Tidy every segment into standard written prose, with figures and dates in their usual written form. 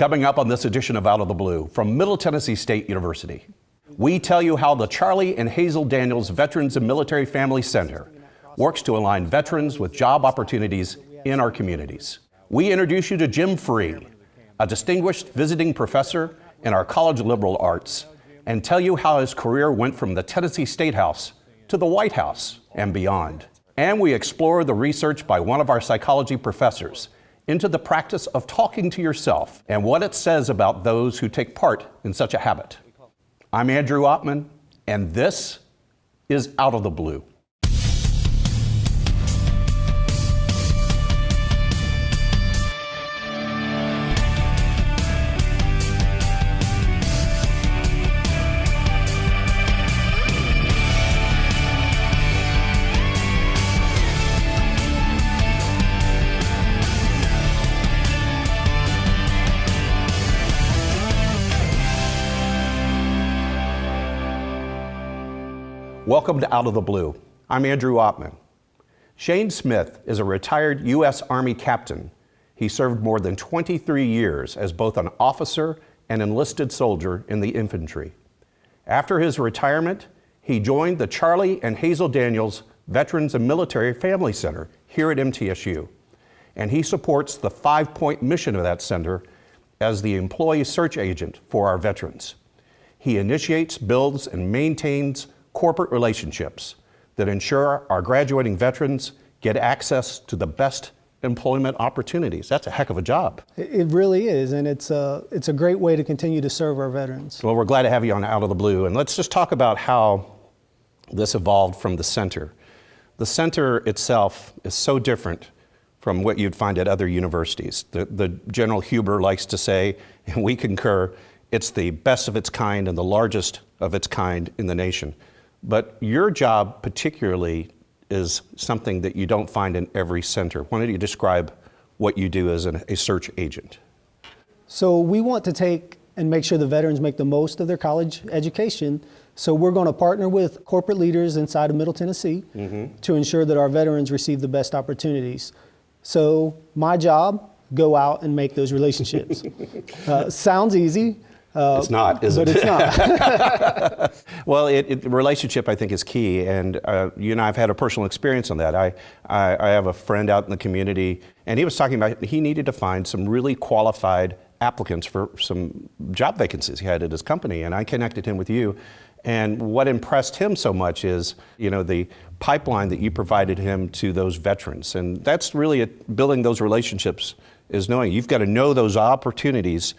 Coming up on this edition of Out of the Blue from Middle Tennessee State University, we tell you how the Charlie and Hazel Daniels Veterans and Military Family Center works to align veterans with job opportunities in our communities. We introduce you to Jim Free, a distinguished visiting professor in our College of Liberal Arts, and tell you how his career went from the Tennessee State House to the White House and beyond. And we explore the research by one of our psychology professors into the practice of talking to yourself and what it says about those who take part in such a habit. I'm Andrew Oppmann, and this is Out of the Blue. Welcome to Out of the Blue. I'm Andrew Oppmann. Shane Smith is a retired U.S. Army captain. He served more than 23 years as both an officer and enlisted soldier in the infantry. After his retirement, he joined the Charlie and Hazel Daniels Veterans and Military Family Center here at MTSU. And he supports the 5-point mission of that center as the employee search agent for our veterans. He initiates, builds, and maintains corporate relationships that ensure our graduating veterans get access to the best employment opportunities. That's a heck of a job. It really is, and it's a great way to continue to serve our veterans. Well, we're glad to have you on Out of the Blue, and let's just talk about how this evolved from the center. The center itself is so different from what you'd find at other universities. The General Huber likes to say, and we concur, it's the best of its kind and the largest of its kind in the nation. But your job particularly is something that you don't find in every center. Why don't you describe what you do as a search agent? So we want to take and make sure the veterans make the most of their college education. So we're going to partner with corporate leaders inside of Middle Tennessee to ensure that our veterans receive the best opportunities. So my job, go out and make those relationships. Sounds ezy. It's not, is it? But it's not. Well, relationship, I think, is key, and you and I have had a personal experience on that. I have a friend out in the community, and he was talking about he needed to find some really qualified applicants for some job vacancies he had at his company, and I connected him with you. And what impressed him so much is, the pipeline that you provided him to those veterans, and that's really building those relationships is knowing you've got to know those opportunities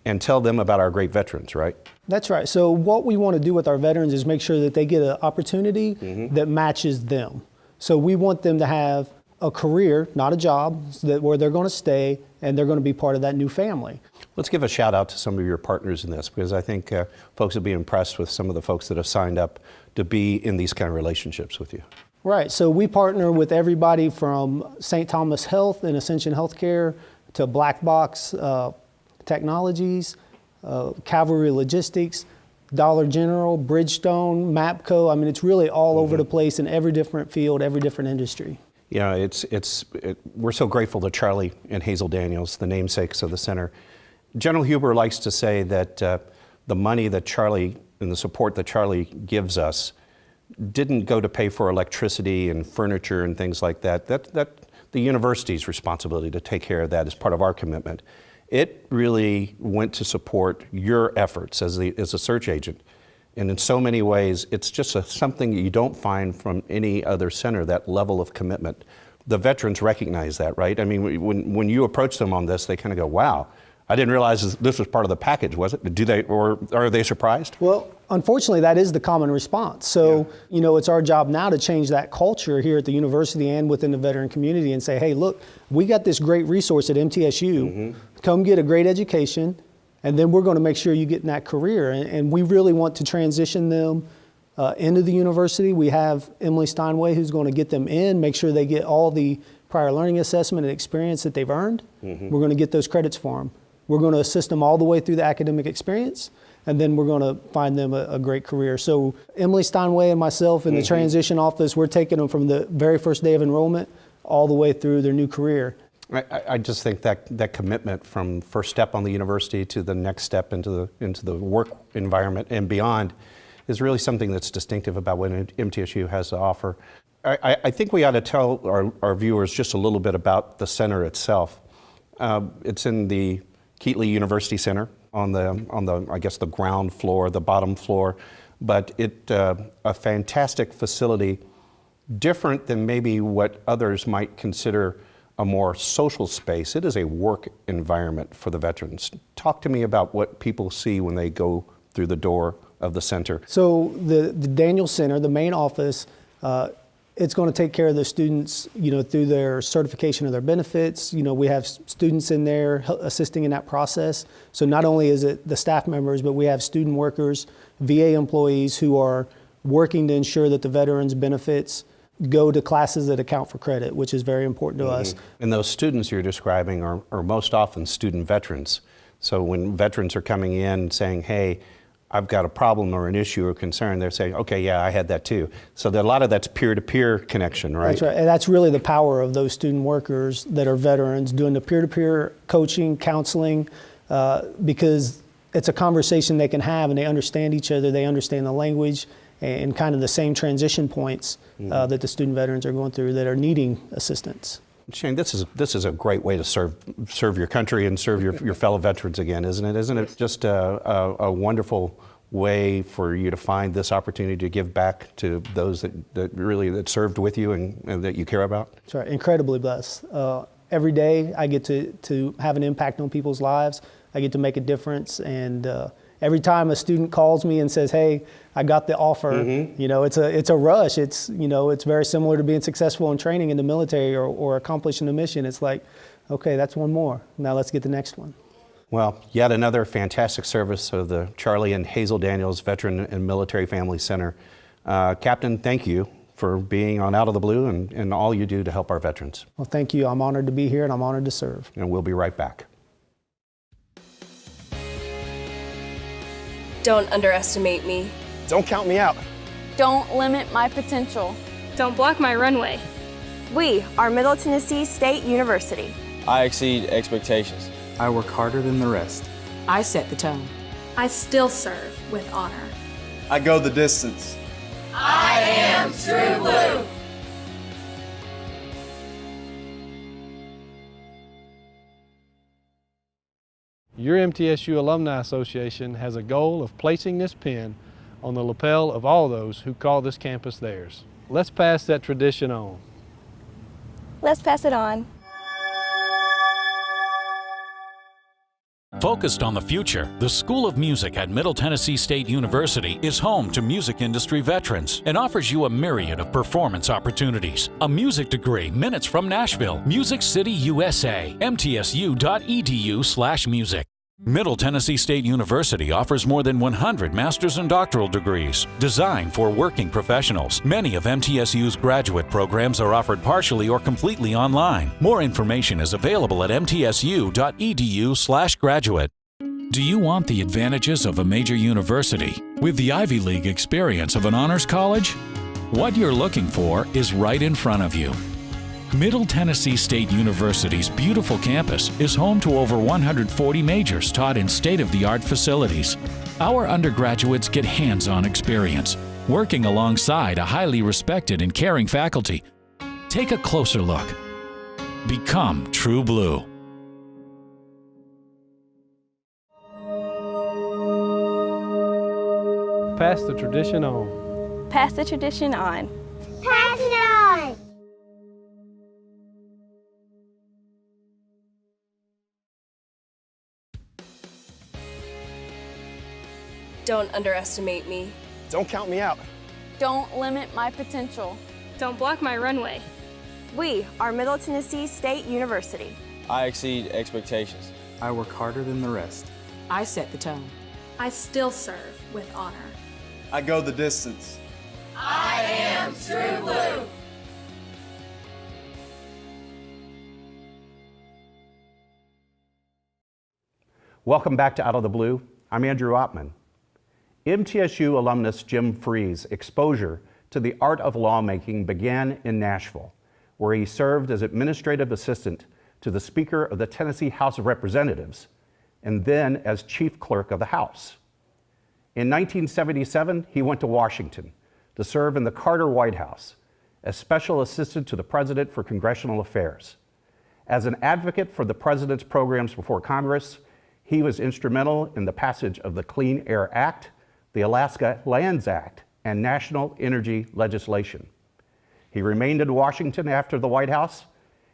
and tell them about our great veterans, right? That's right. So what we want to do with our veterans is make sure that they get an opportunity that matches them. So we want them to have a career, not a job, where they're going to stay and they're going to be part of that new family. Let's give a shout out to some of your partners in this, because I think folks will be impressed with some of the folks that have signed up to be in these kind of relationships with you. Right. So we partner with everybody from St. Thomas Health and Ascension Healthcare to Black Box Technologies, Cavalry Logistics, Dollar General, Bridgestone, Mapco. I mean, it's really all over the place in every different field, every different industry. Yeah, we're so grateful to Charlie and Hazel Daniels, the namesakes of the center. General Huber likes to say that the money that Charlie and the support that Charlie gives us didn't go to pay for electricity and furniture and things like that. That the university's responsibility to take care of that is part of our commitment. It really went to support your efforts as a search agent. And in so many ways, it's just something that you don't find from any other center, that level of commitment. The veterans recognize that, right? I mean, when you approach them on this, they kind of go, wow, I didn't realize this was part of the package, was it? Do they, or are they surprised? Well, unfortunately, that is the common response. So, it's our job now to change that culture here at the university and within the veteran community and say, hey, look, we got this great resource at MTSU. Come get a great education, and then we're going to make sure you get in that career. And we really want to transition them into the university. We have Emily Steinway who's going to get them in, make sure they get all the prior learning assessment and experience that they've earned. We're going to get those credits for them. We're going to assist them all the way through the academic experience, and then we're going to find them a great career. So Emily Steinway and myself in the transition office, we're taking them from the very first day of enrollment all the way through their new career. I just think that commitment from first step on the university to the next step into the work environment and beyond is really something that's distinctive about what MTSU has to offer. I think we ought to tell our viewers just a little bit about the center itself. It's in the Keathley University Center on the I guess the ground floor, the bottom floor, but a fantastic facility, different than maybe what others might consider a more social space. It is a work environment for the veterans. Talk to me about what people see when they go through the door of the center. So the Daniels Center, the main office, it's going to take care of the students, through their certification of their benefits. We have students in there assisting in that process. So not only is it the staff members, but we have student workers, VA employees who are working to ensure that the veterans' benefits go to classes that account for credit, which is very important to us. And those students you're describing are most often student veterans. So when veterans are coming in saying, hey, I've got a problem or an issue or concern, they're saying, okay, yeah, I had that too. So a lot of that's peer-to-peer connection, right? That's right, and that's really the power of those student workers that are veterans, doing the peer-to-peer coaching, counseling, because it's a conversation they can have and they understand each other, they understand the language, and kind of the same transition points that the student veterans are going through that are needing assistance. Shane, this is a great way to serve your country and serve your fellow veterans again, isn't it? Isn't it just a wonderful way for you to find this opportunity to give back to those that served with you and that you care about? That's right, incredibly blessed. Every day I get to have an impact on people's lives. I get to make a difference, and every time a student calls me and says, hey, I got the offer, it's a rush. It's very similar to being successful in training in the military or accomplishing a mission. It's like, okay, that's one more. Now let's get the next one. Well, yet another fantastic service of the Charlie and Hazel Daniels Veteran and Military Family Center. Captain, thank you for being on Out of the Blue and all you do to help our veterans. Well, thank you. I'm honored to be here and I'm honored to serve. And we'll be right back. Don't underestimate me. Don't count me out. Don't limit my potential. Don't block my runway. We are Middle Tennessee State University. I exceed expectations. I work harder than the rest. I set the tone. I still serve with honor. I go the distance. I am True Blue. Your MTSU Alumni Association has a goal of placing this pin on the lapel of all those who call this campus theirs. Let's pass that tradition on. Let's pass it on. Focused on the future, the School of Music at Middle Tennessee State University is home to music industry veterans and offers you a myriad of performance opportunities. A music degree minutes from Nashville, Music City, USA, mtsu.edu/music. Middle Tennessee State University offers more than 100 master's and doctoral degrees designed for working professionals. Many of MTSU's graduate programs are offered partially or completely online. More information is available at mtsu.edu/graduate. Do you want the advantages of a major university with the Ivy League experience of an honors college? What you're looking for is right in front of you. Middle Tennessee State University's beautiful campus is home to over 140 majors taught in state-of-the-art facilities. Our undergraduates get hands-on experience, working alongside a highly respected and caring faculty. Take a closer look. Become True Blue. Pass the tradition on. Pass the tradition on. Pass it on. Don't underestimate me. Don't count me out. Don't limit my potential. Don't block my runway. We are Middle Tennessee State University. I exceed expectations. I work harder than the rest. I set the tone. I still serve with honor. I go the distance. I am True Blue. Welcome back to Out of the Blue. I'm Andrew Ottman. MTSU alumnus Jim Free's exposure to the art of lawmaking began in Nashville, where he served as administrative assistant to the Speaker of the Tennessee House of Representatives, and then as Chief Clerk of the House. In 1977, he went to Washington to serve in the Carter White House as Special Assistant to the President for Congressional Affairs. As an advocate for the President's programs before Congress, he was instrumental in the passage of the Clean Air Act, the Alaska Lands Act, and national energy legislation. He remained in Washington after the White House,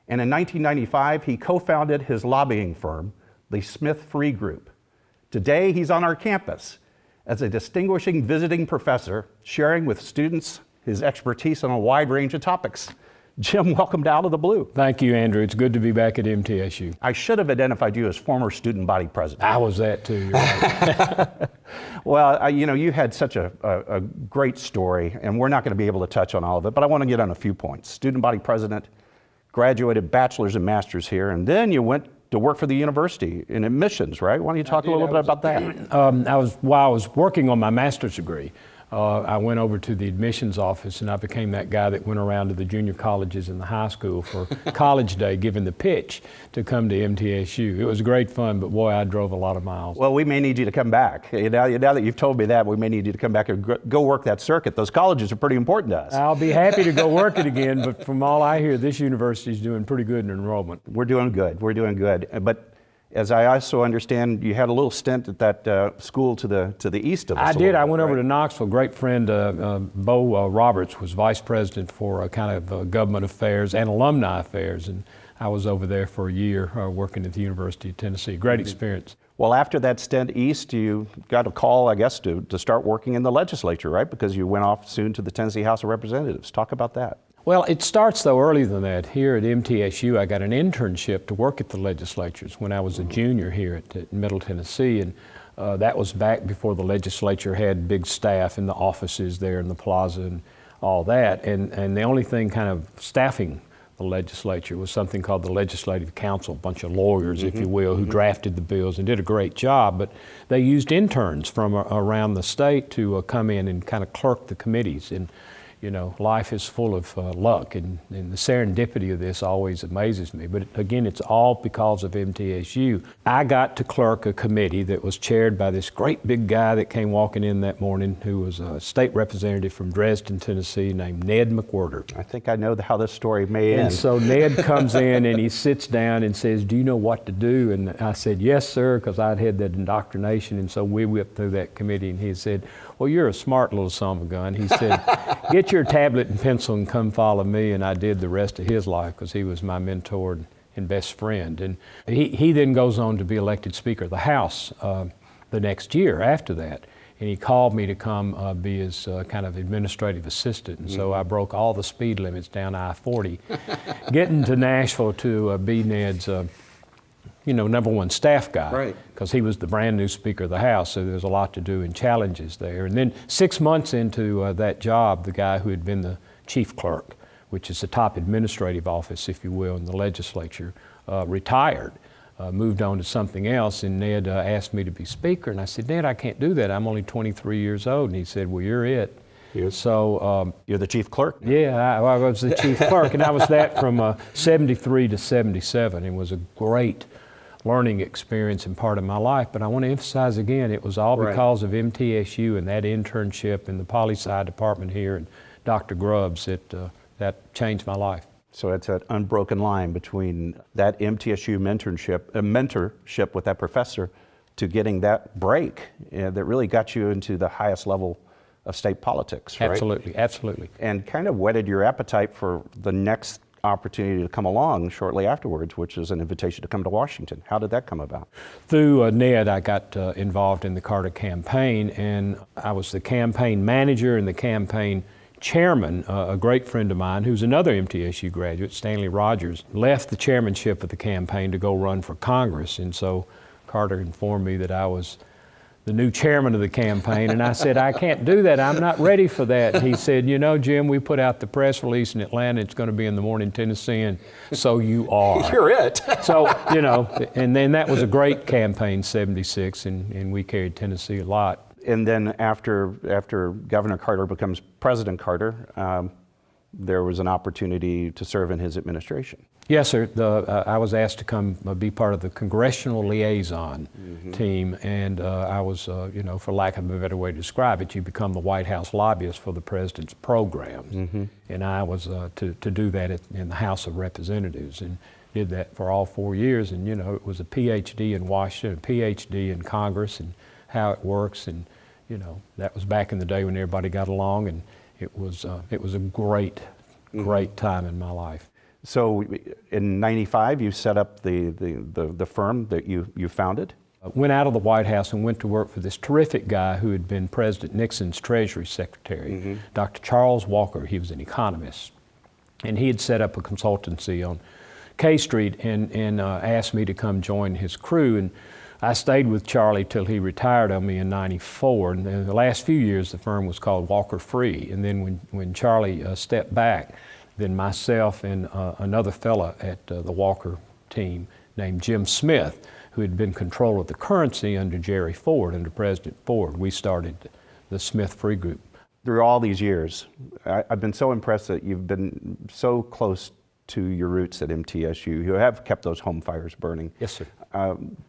and in 1995, he co-founded his lobbying firm, the Smith Free Group. Today, he's on our campus as a distinguishing visiting professor, sharing with students his expertise on a wide range of topics. Jim, welcome to Out of the Blue. Thank you, Andrew. It's good to be back at MTSU. I should have identified you as former student body president. I was that too, you're right. Well, you had such a great story, and we're not going to be able to touch on all of it, but I want to get on a few points. Student body president, graduated bachelor's and master's here, and then you went to work for the university in admissions, right? Why don't you talk a little bit about that? While I was working on my master's degree, I went over to the admissions office and I became that guy that went around to the junior colleges and the high school for college day, giving the pitch to come to MTSU. It was great fun, but boy, I drove a lot of miles. Well, we may need you to come back. Now that you've told me that, we may need you to come back and go work that circuit. Those colleges are pretty important to us. I'll be happy to go work it again, but from all I hear, this university is doing pretty good in enrollment. We're doing good. We're doing good. But as I also understand, you had a little stint at that school to the east of us. I did. I went over to Knoxville. Great friend Bo Roberts was vice president for kind of government affairs and alumni affairs, and I was over there for a year working at the University of Tennessee. Great experience. Well, after that stint east, you got a call, I guess, to start working in the legislature, right? Because you went off soon to the Tennessee House of Representatives. Talk about that. Well, it starts, though, earlier than that. Here at MTSU, I got an internship to work at the legislatures when I was a junior here at Middle Tennessee, and that was back before the legislature had big staff in the offices there in the plaza and all that, and the only thing kind of staffing the legislature was something called the Legislative Council, a bunch of lawyers, if you will, who drafted the bills and did a great job, but they used interns from around the state to come in and kind of clerk the committees. And you know, life is full of luck, and the serendipity of this always amazes me. But again, it's all because of MTSU. I got to clerk a committee that was chaired by this great big guy that came walking in that morning, who was a state representative from Dresden, Tennessee, named Ned McWhirter. I think I know how this story may end. And so Ned comes in and he sits down and says, "Do you know what to do?" And I said, "Yes, sir," because I'd had that indoctrination. And so we whipped through that committee, and he said, "Well, you're a smart little son of a gun." He said, "Get your tablet and pencil and come follow me." And I did the rest of his life because he was my mentor and best friend. And he then goes on to be elected Speaker of the House the next year after that. And he called me to come be his kind of administrative assistant. And so I broke all the speed limits down I-40, getting to Nashville to be Ned's number one staff guy, because he was the brand new Speaker of the House, so there was a lot to do and challenges there. And then 6 months into that job, the guy who had been the chief clerk, which is the top administrative office, if you will, in the legislature, retired, moved on to something else, and Ned asked me to be Speaker, and I said, "Ned, I can't do that. I'm only 23 years old." And he said, "Well, you're it." So you're the chief clerk? Yeah, I was the chief clerk, and I was that from 73 to 77. It was a great learning experience and part of my life, but I want to emphasize again, it was all because of MTSU and that internship in the poli-sci department here and Dr. Grubbs that changed my life. So it's that unbroken line between that MTSU mentorship with that professor to getting that break that really got you into the highest level of state politics, right? Absolutely, absolutely. And kind of whetted your appetite for the next opportunity to come along shortly afterwards, which is an invitation to come to Washington. How did that come about? Through Ned, I got involved in the Carter campaign, and I was the campaign manager and the campaign chairman. A great friend of mine, who's another MTSU graduate, Stanley Rogers, left the chairmanship of the campaign to go run for Congress, and so Carter informed me that I was the new chairman of the campaign, and I said, "I can't do that. I'm not ready for that." And he said, "You know, Jim, we put out the press release in Atlanta. It's going to be in the Morning Tennessean, so you are." You're it. So, and then that was a great campaign, 76, and we carried Tennessee a lot. And then after Governor Carter becomes President Carter, there was an opportunity to serve in his administration. Yes, sir. I was asked to come be part of the congressional liaison team, and I was, for lack of a better way to describe it, you become the White House lobbyist for the president's programs. And I was to do that in the House of Representatives, and did that for all 4 years. And it was a PhD in Washington, a PhD in Congress, and how it works. And that was back in the day when everybody got along, and it was a great time in my life. So in '95, you set up the firm that you founded? Went out of the White House and went to work for this terrific guy who had been President Nixon's Treasury Secretary, Dr. Charles Walker. He was an economist. And he had set up a consultancy on K Street and asked me to come join his crew. And I stayed with Charlie till he retired on me in '94. And in the last few years, the firm was called Walker Free. And then when Charlie stepped back, then myself and another fella at the Walker team named Jim Smith, who had been control of the currency under Jerry Ford, under President Ford, we started the Smith Free Group. Through all these years, I've been so impressed that you've been so close to your roots at MTSU. You have kept those home fires burning. Yes, sir.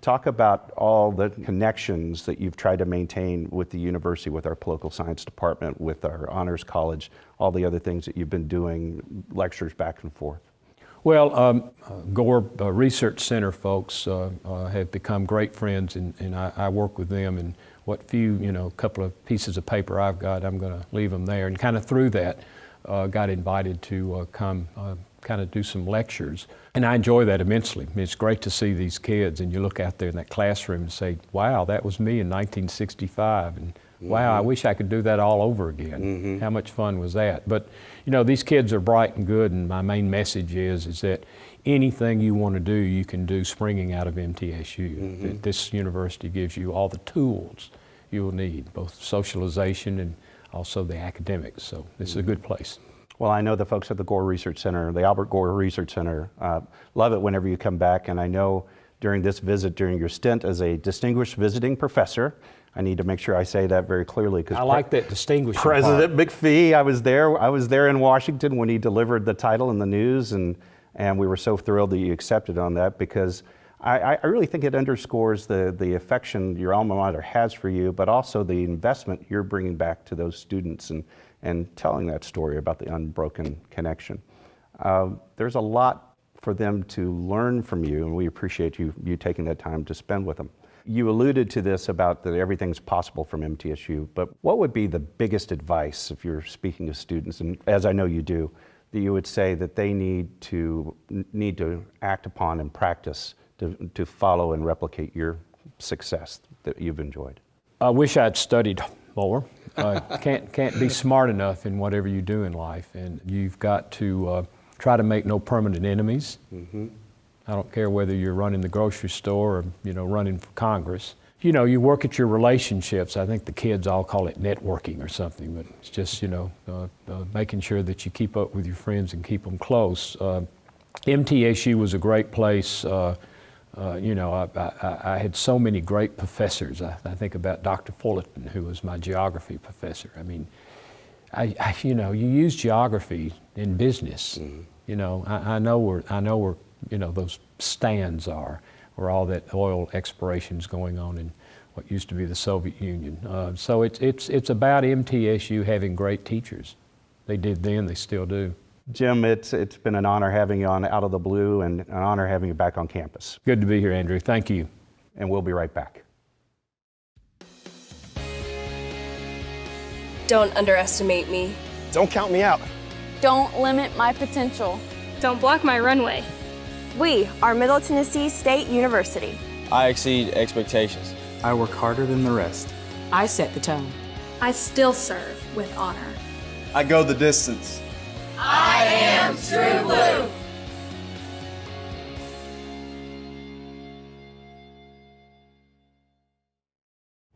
Talk about all the connections that you've tried to maintain with the university, with our political science department, with our honors college, all the other things that you've been doing, lectures back and forth. Well, Gore Research Center folks have become great friends, and I work with them, and what few, couple of pieces of paper I've got, I'm going to leave them there. And kind of through that, got invited to come kind of do some lectures. And I enjoy that immensely. I mean, it's great to see these kids, and you look out there in that classroom and say, wow, that was me in 1965. And wow, I wish I could do that all over again. How much fun was that? But, these kids are bright and good, and my main message is that anything you want to do, you can do springing out of MTSU. That this university gives you all the tools you'll need, both socialization and also the academics. So this is a good place. Well, I know the folks at the Gore Research Center, the Albert Gore Research Center, love it whenever you come back. And I know during this visit, during your stint as a distinguished visiting professor, I need to make sure I say that very clearly, because I like that distinguished President McPhee, I was there in Washington when he delivered the title in the news, and we were so thrilled that you accepted on that, because I really think it underscores the affection your alma mater has for you, but also the investment you're bringing back to those students and telling that story about the unbroken connection. There's a lot for them to learn from you, and we appreciate you taking that time to spend with them. You alluded to this about that everything's possible from MTSU, but what would be the biggest advice, if you're speaking to students, and as I know you do, that you would say that they need to act upon and practice to follow and replicate your success that you've enjoyed? I wish I'd studied more. Can't be smart enough in whatever you do in life, and you've got to try to make no permanent enemies. I don't care whether you're running the grocery store or running for Congress. You work at your relationships. I think the kids all call it networking or something, but it's just making sure that you keep up with your friends and keep them close. MTSU was a great place. I had so many great professors. I think about Dr. Fullerton, who was my geography professor. I mean, you use geography in business. I know where those stands are, where all that oil exploration is going on in what used to be the Soviet Union. So it's about MTSU having great teachers. They did then, they still do. Jim, it's been an honor having you on Out of the Blue, and an honor having you back on campus. Good to be here, Andrew. Thank you. And we'll be right back. Don't underestimate me. Don't count me out. Don't limit my potential. Don't block my runway. We are Middle Tennessee State University. I exceed expectations. I work harder than the rest. I set the tone. I still serve with honor. I go the distance. I am True Blue.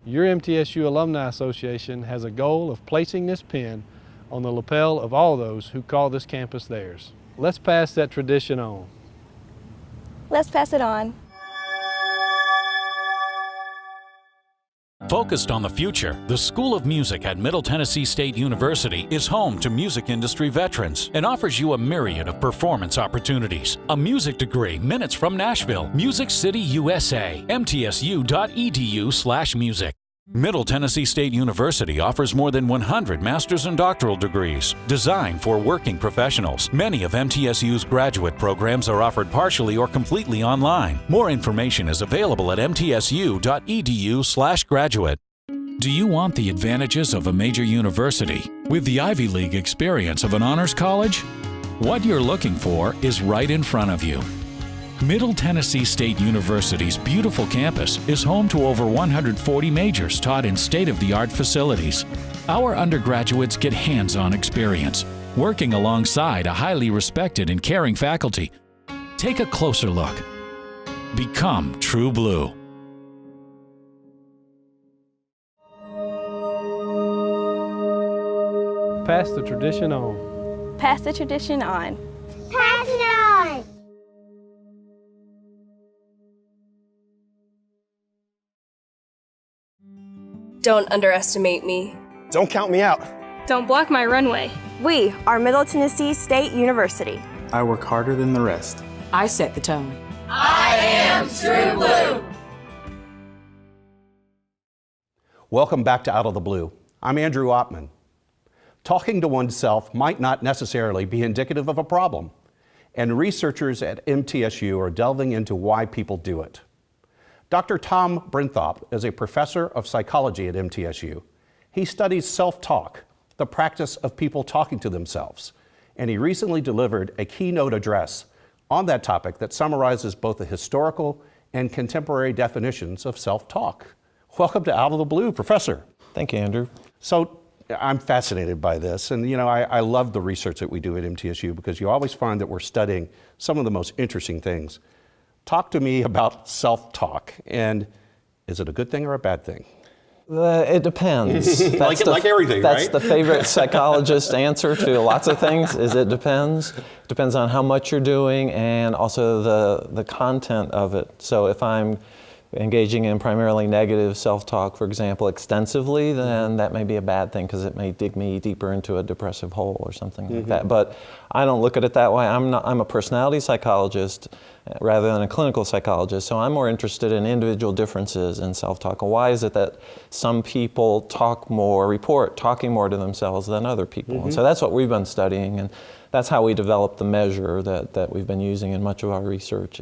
Your MTSU Alumni Association has a goal of placing this pin on the lapel of all those who call this campus theirs. Let's pass that tradition on. Let's pass it on. Focused on the future, the School of Music at Middle Tennessee State University is home to music industry veterans and offers you a myriad of performance opportunities. A music degree minutes from Nashville, Music City, USA, mtsu.edu/music. Middle Tennessee State University offers more than 100 master's and doctoral degrees designed for working professionals. Many of MTSU's graduate programs are offered partially or completely online. More information is available at mtsu.edu/graduate. Do you want the advantages of a major university with the Ivy League experience of an honors college? What you're looking for is right in front of you. Middle Tennessee State University's beautiful campus is home to over 140 majors taught in state-of-the-art facilities. Our undergraduates get hands-on experience, working alongside a highly respected and caring faculty. Take a closer look. Become True Blue. Pass the tradition on. Pass the tradition on. Pass it on. Don't underestimate me. Don't count me out. Don't block my runway. We are Middle Tennessee State University. I work harder than the rest. I set the tone. I am True Blue. Welcome back to Out of the Blue. I'm Andrew Ottman. Talking to oneself might not necessarily be indicative of a problem, and researchers at MTSU are delving into why people do it. Dr. Tom Brinthop is a professor of psychology at MTSU. He studies self-talk, the practice of people talking to themselves, and he recently delivered a keynote address on that topic that summarizes both the historical and contemporary definitions of self-talk. Welcome to Out of the Blue, Professor. Thank you, Andrew. So I'm fascinated by this, and I love the research that we do at MTSU because you always find that we're studying some of the most interesting things. Talk to me about self-talk, and is it a good thing or a bad thing? It depends. like everything, that's right? the favorite psychologist answer to lots of things, is it depends. Depends on how much you're doing and also the content of it. So if I'm engaging in primarily negative self-talk, for example, extensively, then that may be a bad thing because it may dig me deeper into a depressive hole or something like that. But I don't look at it that way. I'm a personality psychologist rather than a clinical psychologist, so I'm more interested in individual differences in self-talk. And why is it that some people report talking more to themselves than other people? And so that's what we've been studying, and that's how we developed the measure that we've been using in much of our research.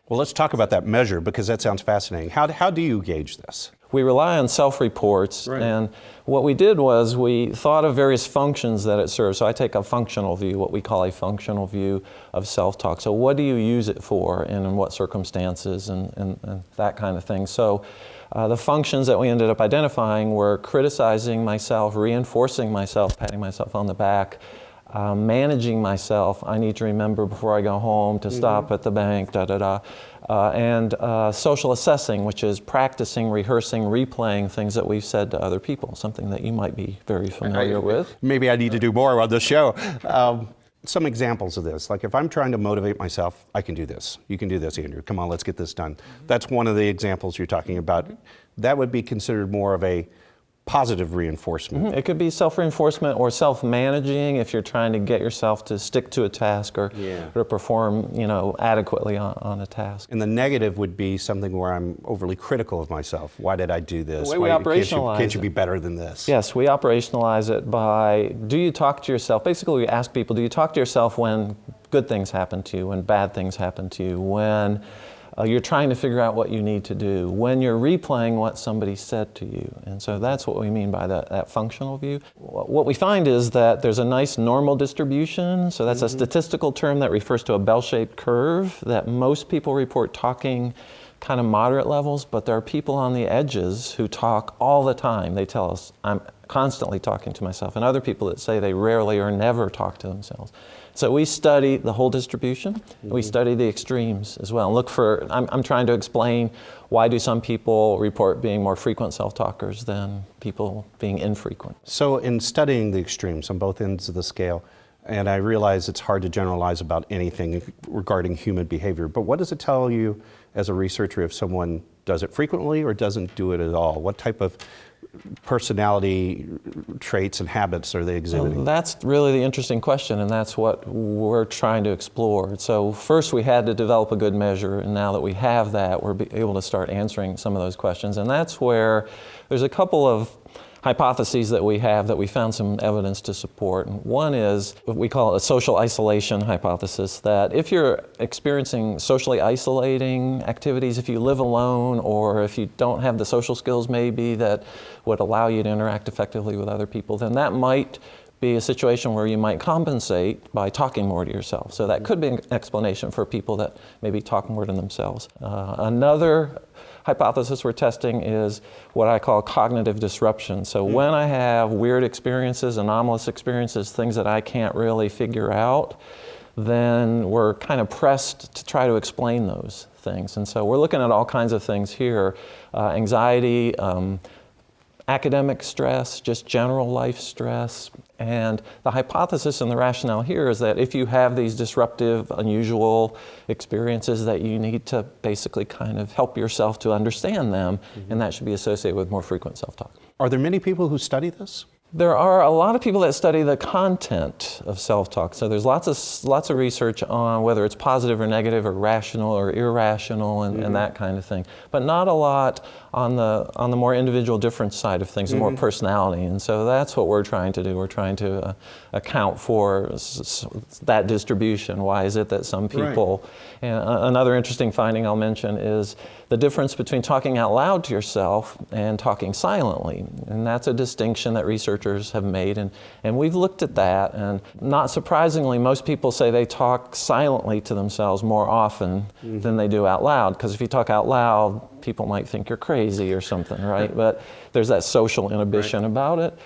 Well, let's talk about that measure because that sounds fascinating. How do you gauge this? We rely on self-reports, and what we did was we thought of various functions that it serves. So I take a functional view, what we call a functional view of self-talk. So what do you use it for and in what circumstances and that kind of thing. So the functions that we ended up identifying were criticizing myself, reinforcing myself, patting myself on the back, managing myself. I need to remember before I go home to stop at the bank, and social assessing, which is practicing, rehearsing, replaying things that we've said to other people, something that you might be very familiar with. Maybe I need to do more on this show. Some examples of this, like if I'm trying to motivate myself, I can do this. You can do this, Andrew. Come on, let's get this done. That's one of the examples you're talking about. That would be considered more of a positive reinforcement. It could be self-reinforcement or self-managing if you're trying to get yourself to stick to a task or perform, adequately on a task. And the negative would be something where I'm overly critical of myself. Why did I do this? The way we operationalize can't you be better than this? Yes, we operationalize it by, do you talk to yourself? Basically, we ask people, do you talk to yourself when good things happen to you, when bad things happen to you, when you're trying to figure out what you need to do, when you're replaying what somebody said to you? And so that's what we mean by that functional view. What we find is that there's a nice normal distribution. So that's a statistical term that refers to a bell-shaped curve, that most people report talking kind of moderate levels, but there are people on the edges who talk all the time. They tell us, I'm constantly talking to myself, and other people that say they rarely or never talk to themselves. So we study the whole distribution. We study the extremes as well. Look for, I'm trying to explain why do some people report being more frequent self-talkers than people being infrequent. So in studying the extremes on both ends of the scale, and I realize it's hard to generalize about anything regarding human behavior, but what does it tell you as a researcher if someone does it frequently or doesn't do it at all? What type of personality traits and habits are they exhibiting? Well, that's really the interesting question, and that's what we're trying to explore. So first we had to develop a good measure, and now that we have that, we're able to start answering some of those questions. And that's where there's a couple of hypotheses that we have that we found some evidence to support. And one is what we call a social isolation hypothesis, that if you're experiencing socially isolating activities, if you live alone or if you don't have the social skills maybe that would allow you to interact effectively with other people, then that might be a situation where you might compensate by talking more to yourself. So that could be an explanation for people that maybe talk more to themselves. Another hypothesis we're testing is what I call cognitive disruption. So when I have weird experiences, anomalous experiences, things that I can't really figure out, then we're kind of pressed to try to explain those things. And so we're looking at all kinds of things here, anxiety, academic stress, just general life stress. And the hypothesis and the rationale here is that if you have these disruptive, unusual experiences, that you need to basically kind of help yourself to understand them, and that should be associated with more frequent self-talk. Are there many people who study this? There are a lot of people that study the content of self-talk. So there's lots of research on whether it's positive or negative or rational or irrational and that kind of thing. But not a lot on the more individual difference side of things, the more personality. And so that's what we're trying to do. We're trying to account for that distribution. Why is it that some people... Right. And another interesting finding I'll mention is the difference between talking out loud to yourself and talking silently. And that's a distinction that researchers have made. And we've looked at that, and not surprisingly, most people say they talk silently to themselves more often than they do out loud. Because if you talk out loud, people might think you're crazy or something, right? But there's that social inhibition about it.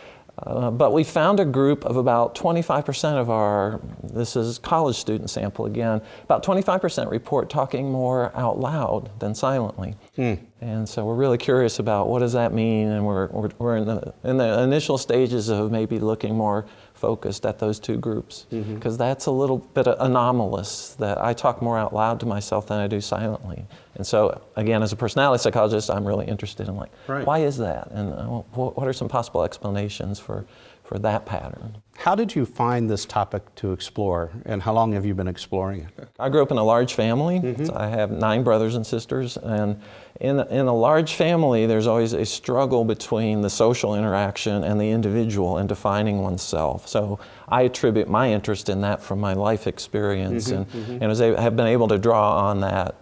But we found a group of about 25% of our, this is college student sample again, about 25% report talking more out loud than silently. And so we're really curious about what does that mean, and we're in the initial stages of maybe looking more focused at those two groups, because that's a little bit anomalous, that I talk more out loud to myself than I do silently. And so again, as a personality psychologist, I'm really interested in why is that, and what are some possible explanations for that pattern. How did you find this topic to explore, and how long have you been exploring it? I grew up in a large family. So I have 9 brothers and sisters, and in a large family, there's always a struggle between the social interaction and the individual and defining oneself. So I attribute my interest in that from my life experience, and have been able to draw on that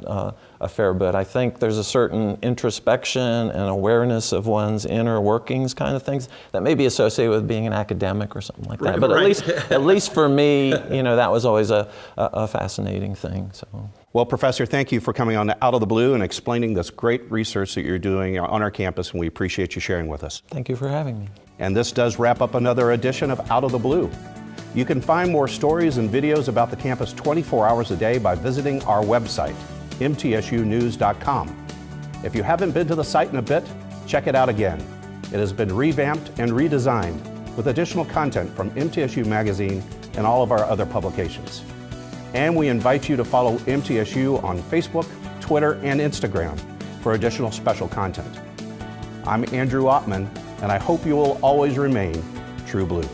a fair bit. I think there's a certain introspection and awareness of one's inner workings kind of things that may be associated with being an academic or something like that. But at least for me, that was always a fascinating thing. So. Well, Professor, thank you for coming on Out of the Blue and explaining this great research that you're doing on our campus, and we appreciate you sharing with us. Thank you for having me. And this does wrap up another edition of Out of the Blue. You can find more stories and videos about the campus 24 hours a day by visiting our website, mtsunews.com. If you haven't been to the site in a bit, check it out again. It has been revamped and redesigned with additional content from MTSU Magazine and all of our other publications. And we invite you to follow MTSU on Facebook, Twitter, and Instagram for additional special content. I'm Andrew Ottman, and I hope you will always remain true blue.